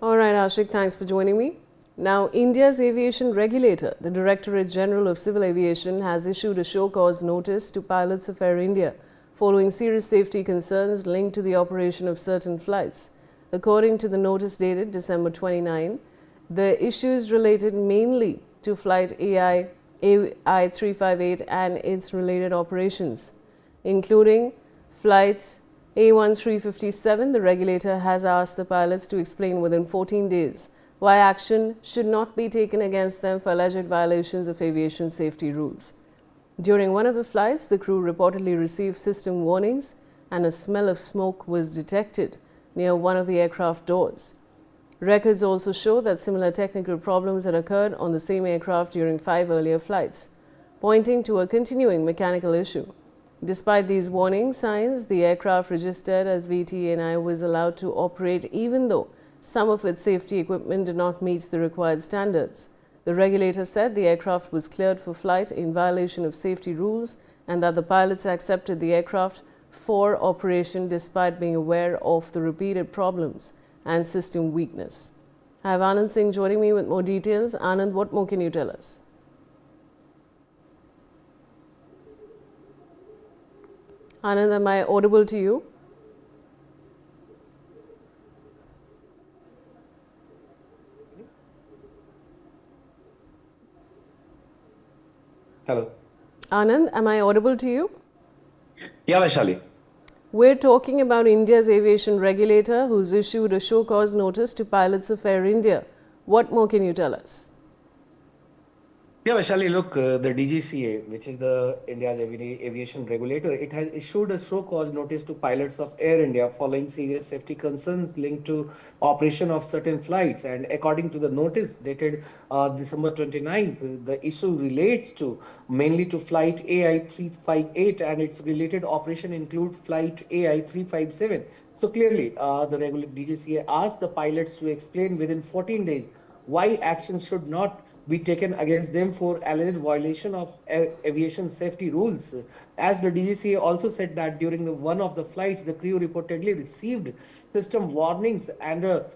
All right, Ashik, thanks for joining me. Now, India's aviation regulator, the Directorate General of Civil Aviation, has issued a show cause notice to pilots of Air India following serious safety concerns linked to the operation of certain flights. According to the notice dated December 29, the issues related mainly to flight AI 358 and its related operations, including flight A1357. The regulator has asked the pilots to explain within 14 days why action should not be taken against them for alleged violations of aviation safety rules. During one of the flights, the crew reportedly received system warnings and a smell of smoke was detected near one of the aircraft doors. Records also show that similar technical problems had occurred on the same aircraft during 5 earlier flights, pointing to a continuing mechanical issue. Despite these warning signs, the aircraft registered as VTNI was allowed to operate even though some of its safety equipment did not meet the required standards. The regulator said the aircraft was cleared for flight in violation of safety rules and that the pilots accepted the aircraft for operation despite being aware of the repeated problems and system weakness. I have Anand Singh joining me with more details. Anand, what more can you tell us? Anand, am I audible to you? Hello. Anand, am I audible to you? Yeah, Vaishali. We're talking about India's aviation regulator who's issued a show cause notice to pilots of Air India. What more can you tell us? Yeah, Vaishali, look, the DGCA, which is the India's aviation regulator, it has issued a show cause notice to pilots of Air India following serious safety concerns linked to operation of certain flights. And according to the notice dated December 29th, the issue relates to mainly to flight AI 358 and its related operation include flight AI 357. So clearly, the DGCA asked the pilots to explain within 14 days why action should not be taken against them for alleged violation of aviation safety rules. As the DGCA also said that during one of the flights, the crew reportedly received system warnings and a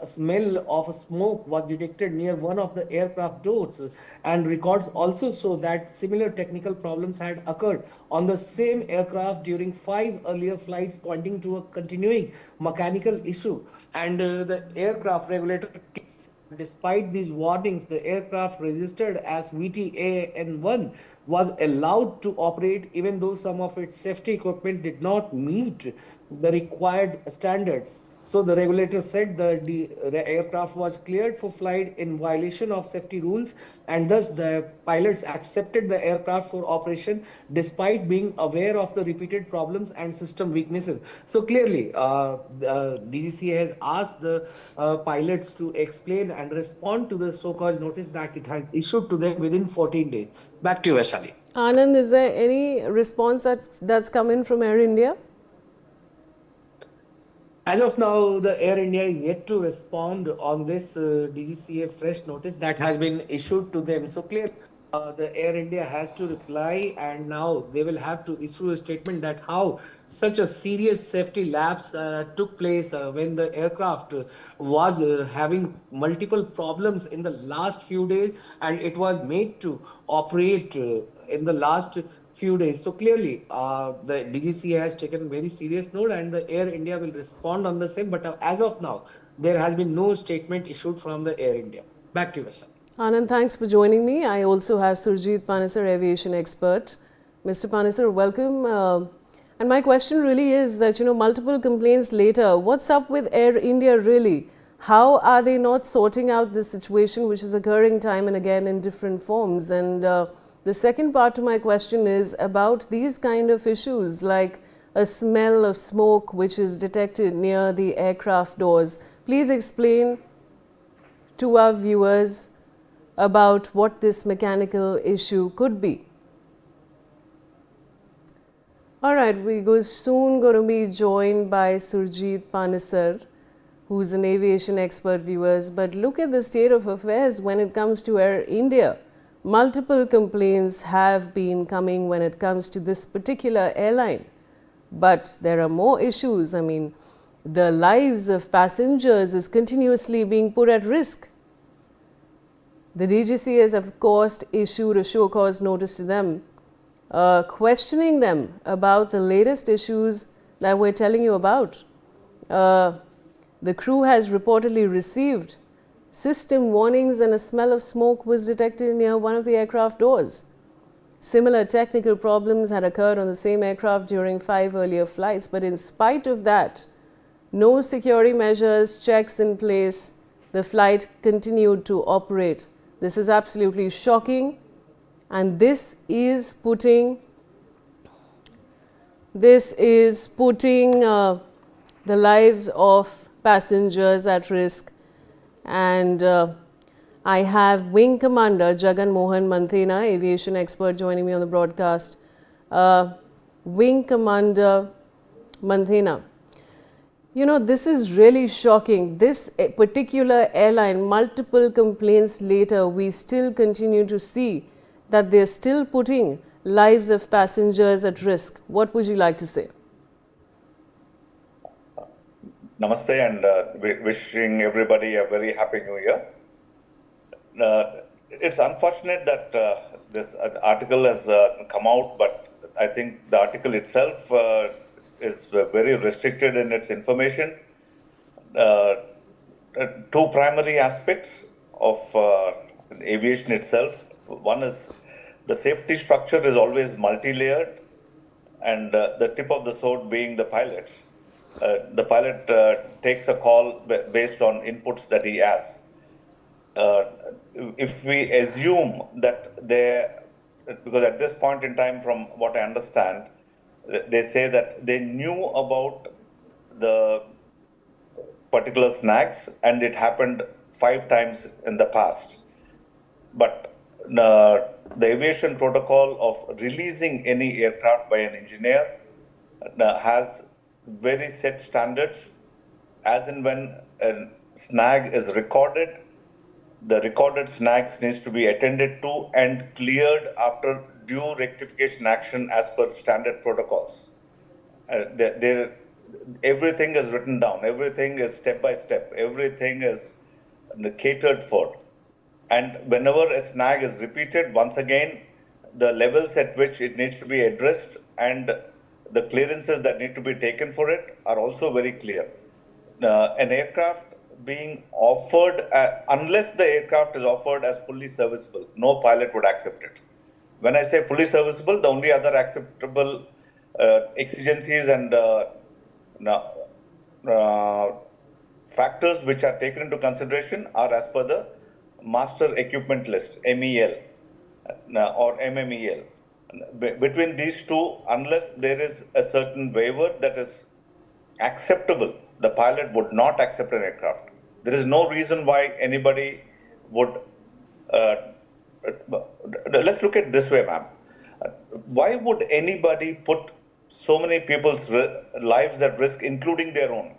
smell of smoke was detected near one of the aircraft doors. And records also show that similar technical problems had occurred on the same aircraft during 5 earlier flights, pointing to a continuing mechanical issue. And the aircraft regulator, despite these warnings, the aircraft registered as VTAN1 was allowed to operate even though some of its safety equipment did not meet the required standards. So the regulator said the aircraft was cleared for flight in violation of safety rules, and thus the pilots accepted the aircraft for operation despite being aware of the repeated problems and system weaknesses. So clearly, the DGCA has asked the pilots to explain and respond to the so-called notice that it had issued to them within 14 days. Back to you, Vaishali. Anand, is there any response that's come in from Air India? As of now, the Air India is yet to respond on this DGCA fresh notice that has been issued to them. So clear, the Air India has to reply, and now they will have to issue a statement that how such a serious safety lapse took place when the aircraft was having multiple problems in the last few days, and it was made to operate in the last few days. So clearly, the DGCA has taken very serious note, and the Air India will respond on the same. But as of now, there has been no statement issued from the Air India. Back to you, Vaishali. Anand, thanks for joining me. I also have Surjit Panesar, aviation expert. Mr. Panesar, welcome. And my question really is that, multiple complaints later, what's up with Air India really? How are they not sorting out this situation which is occurring time and again in different forms? And the second part to my question is about these kind of issues like a smell of smoke which is detected near the aircraft doors. Please explain to our viewers about what this mechanical issue could be. All right, we're soon going to be joined by Surjit Panesar, who's an aviation expert, viewers. But look at the state of affairs when it comes to Air India. Multiple complaints have been coming when it comes to this particular airline. But there are more issues. I mean, the lives of passengers is continuously being put at risk. The DGCA has, of course, issued a show cause notice to them, questioning them about the latest issues that we're telling you about. The crew has reportedly received system warnings and a smell of smoke was detected near one of the aircraft doors. Similar technical problems had occurred on the same aircraft during 5 earlier flights, but in spite of that, no security measures, checks in place, the flight continued to operate. This is absolutely shocking, and this is putting the lives of passengers at risk. And I have Wing Commander Jagan Mohan Manthena, aviation expert, joining me on the broadcast. Wing Commander Manthena, you know, this is really shocking. This particular airline, multiple complaints later, we still continue to see that they're still putting lives of passengers at risk. What would you like to say? Namaste, and wishing everybody a very happy new year. It's unfortunate that this article has come out, but I think the article itself is very restricted in its information. Two primary aspects of aviation itself. One is the safety structure is always multi-layered, and the tip of the sword being the pilots. The pilot takes a call based on inputs that he has. If we assume that because at this point in time, from what I understand, they say that they knew about the particular snags and it happened 5 times in the past. But the aviation protocol of releasing any aircraft by an engineer has very set standards. As and when a snag is recorded, the recorded snags needs to be attended to and cleared after due rectification action as per standard protocols. Everything is written down, everything is step by step, everything is catered for. And whenever a snag is repeated, once again, the levels at which it needs to be addressed and the clearances that need to be taken for it are also very clear. An aircraft being offered, unless the aircraft is offered as fully serviceable, no pilot would accept it. When I say fully serviceable, the only other acceptable exigencies and factors which are taken into consideration are as per the Master Equipment List, MEL or MMEL. Between these two, unless there is a certain waiver that is acceptable, the pilot would not accept an aircraft. There is no reason why anybody would. Let's look at it this way, ma'am. Why would anybody put so many people's lives at risk, including their own?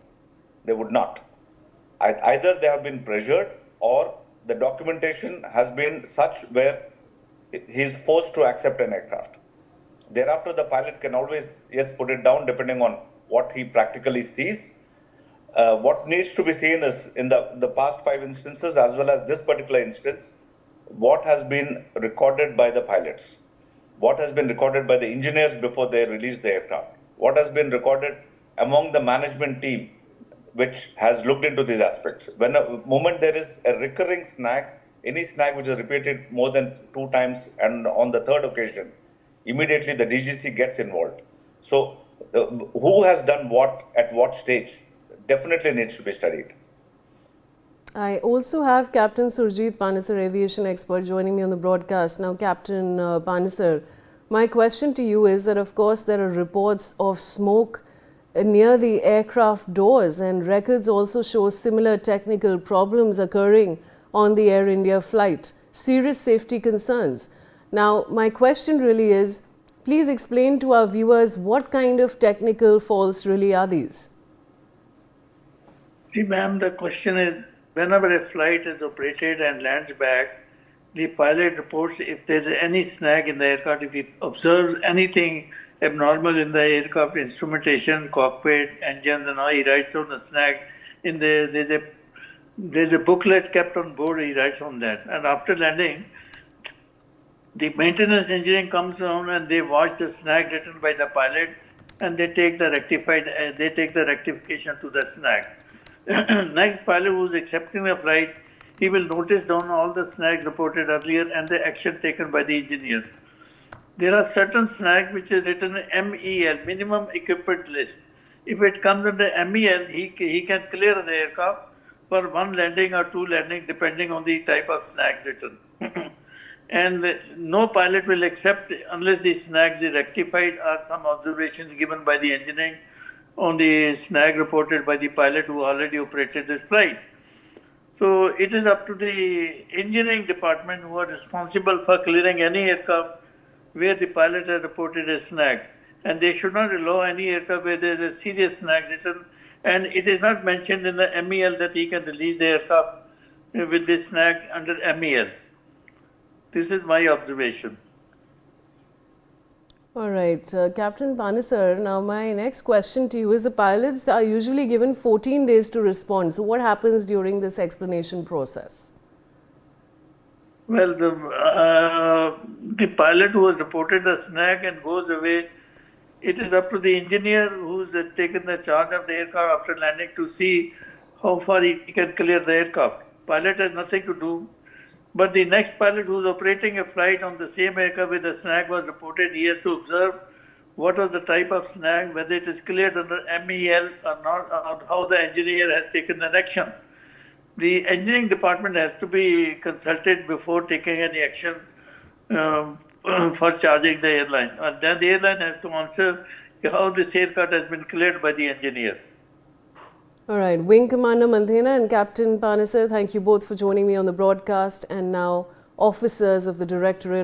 They would not. Either they have been pressured or the documentation has been such where he is forced to accept an aircraft. Thereafter, the pilot can always, yes, put it down depending on what he practically sees. What needs to be seen is in the past 5 instances, as well as this particular instance, what has been recorded by the pilots, what has been recorded by the engineers before they release the aircraft, what has been recorded among the management team, which has looked into these aspects. When a moment there is a recurring snag, any snag which is repeated more than 2 times and on the 3rd occasion, immediately the DGC gets involved. So who has done what at what stage definitely needs to be studied. I also have Captain Surjit Panisar, aviation expert, joining me on the broadcast. Now, Captain Panisar, my question to you is that, of course, there are reports of smoke near the aircraft doors, and records also show similar technical problems occurring on the Air India flight. Serious safety concerns. Now, my question really is, please explain to our viewers what kind of technical faults really are these? See, ma'am, the question is, whenever a flight is operated and lands back, the pilot reports if there's any snag in the aircraft, if he observes anything abnormal in the aircraft instrumentation, cockpit, engines, and all. He writes on the snag. There's a booklet kept on board. He writes on that. And after landing, the maintenance engineering comes down and they watch the snag written by the pilot, and they take the rectification to the snag. Next pilot who's accepting the flight, he will notice down all the snags reported earlier and the action taken by the engineer. There are certain snags which is written MEL, minimum equipment list. If it comes under MEL, he can clear the aircraft for one landing or two landing, depending on the type of snags written. And no pilot will accept unless the snags is rectified or some observations given by the engineering on the snag reported by the pilot who already operated this flight. So it is up to the engineering department who are responsible for clearing any aircraft where the pilot has reported a snag. And they should not allow any aircraft where there is a serious snag written. And it is not mentioned in the MEL that he can release the aircraft with this snag under MEL. This is my observation. All right, Captain Panesar, now my next question to you is the pilots are usually given 14 days to respond. So what happens during this explanation process? Well, the pilot who has reported the snag and goes away, it is up to the engineer who's taken the charge of the aircraft after landing to see how far he can clear the aircraft. Pilot has nothing to do. But the next pilot who's operating a flight on the same aircraft where the snag was reported, he has to observe what was the type of snag, whether it is cleared under MEL or not, or how the engineer has taken the action. The engineering department has to be consulted before taking any action for charging the airline. And then the airline has to answer how this aircraft has been cleared by the engineer. All right, Wing Commander Manthena and Captain Panesar, thank you both for joining me on the broadcast. And now, officers of the Directorate of